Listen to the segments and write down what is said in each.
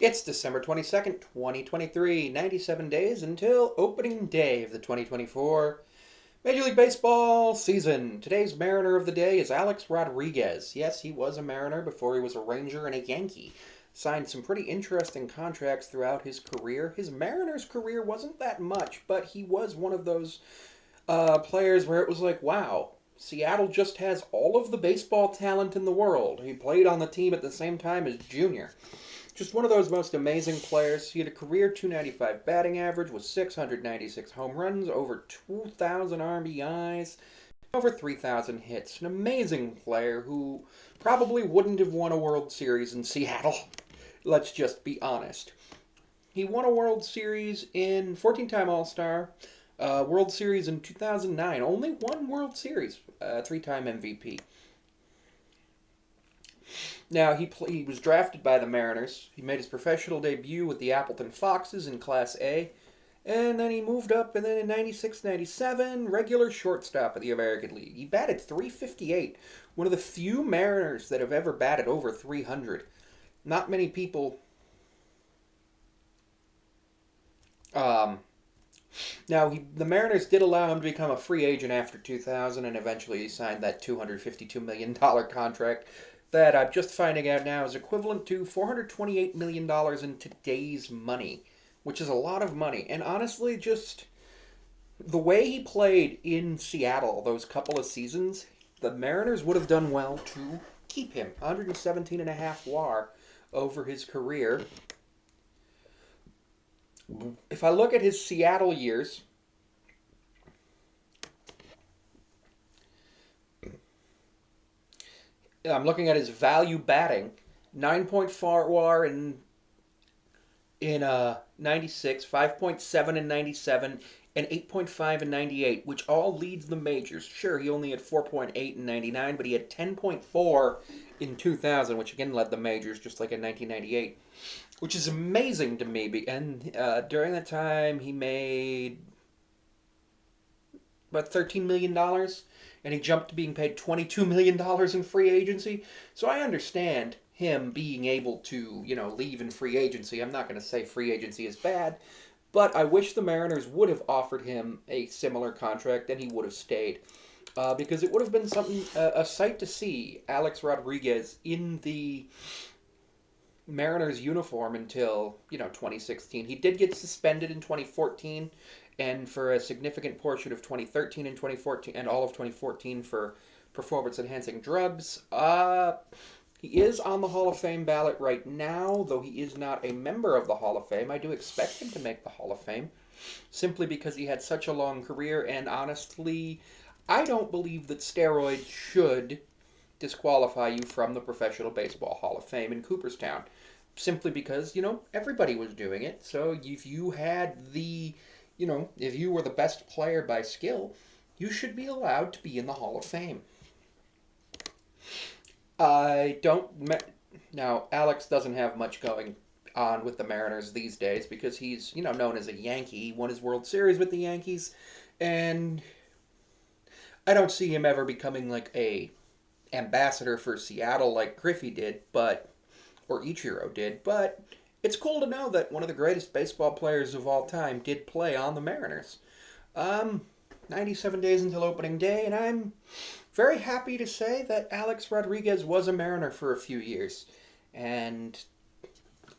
It's December 22nd, 2023, 97 days until opening day of the 2024 Major League Baseball season. Today's Mariner of the day is Alex Rodriguez. Yes, he was a Mariner before he was a Ranger and a Yankee. Signed some pretty interesting contracts throughout his career. His Mariners career wasn't that much, but he was one of those players where it was like, wow, Seattle just has all of the baseball talent in the world. He played on the team at the same time as Junior. Just one of those most amazing players. He had a career 295 batting average with 696 home runs, over 2,000 RBIs, over 3,000 hits. An amazing player who probably wouldn't have won a World Series in Seattle. Let's just be honest. He won a World Series in 14-time All-Star, World Series in 2009. Only one World Series, three-time MVP. Now, he was drafted by the Mariners. He made his professional debut with the Appleton Foxes in Class A. And then he moved up, and then in 96, 97, regular shortstop of the American League. He batted 358, one of the few Mariners that have ever batted over 300. Not many people. Um, the Mariners did allow him to become a free agent after 2000, and eventually he signed that $252 million contract that I'm just finding out now is equivalent to $428 million in today's money, which is a lot of money. And honestly, just the way he played in Seattle those couple of seasons, the Mariners would have done well to keep him. 117.5 WAR over his career. If I look at his Seattle years, I'm looking at his value batting, 9.4 WAR in 96, 5.7 in 97, and 8.5 in 98, which all leads the majors. Sure, he only had 4.8 in 99, but he had 10.4 in 2000, which again led the majors, just like in 1998, which is amazing to me. And during that time, he made about $13 million, and he jumped to being paid $22 million in free agency. So I understand him being able to, leave in free agency. I'm not going to say free agency is bad, but I wish the Mariners would have offered him a similar contract and he would have stayed. Because it would have been something, a sight to see Alex Rodriguez in the Mariners uniform until, 2016. He did get suspended in 2014 and for a significant portion of 2013 and 2014 and all of 2014 for performance enhancing drugs. He is on the Hall of Fame ballot right now, though he is not a member of the Hall of Fame. I do expect him to make the Hall of Fame, simply because he had such a long career, and honestly, I don't believe that steroids should disqualify you from the Professional Baseball Hall of Fame in Cooperstown, simply because, everybody was doing it. So if you had if you were the best player by skill, you should be allowed to be in the Hall of Fame. I don't. Now, Alex doesn't have much going on with the Mariners these days because he's, known as a Yankee. He won his World Series with the Yankees, and I don't see him ever becoming like a ambassador for Seattle like Griffey did, or Ichiro did, but it's cool to know that one of the greatest baseball players of all time did play on the Mariners. 97 days until opening day, and I'm very happy to say that Alex Rodriguez was a Mariner for a few years. And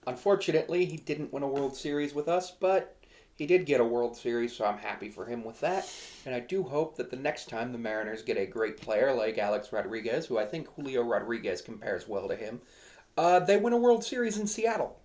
unfortunately, he didn't win a World Series with us, but he did get a World Series, so I'm happy for him with that. And I do hope that the next time the Mariners get a great player like Alex Rodriguez, who I think Julio Rodriguez compares well to him, they win a World Series in Seattle.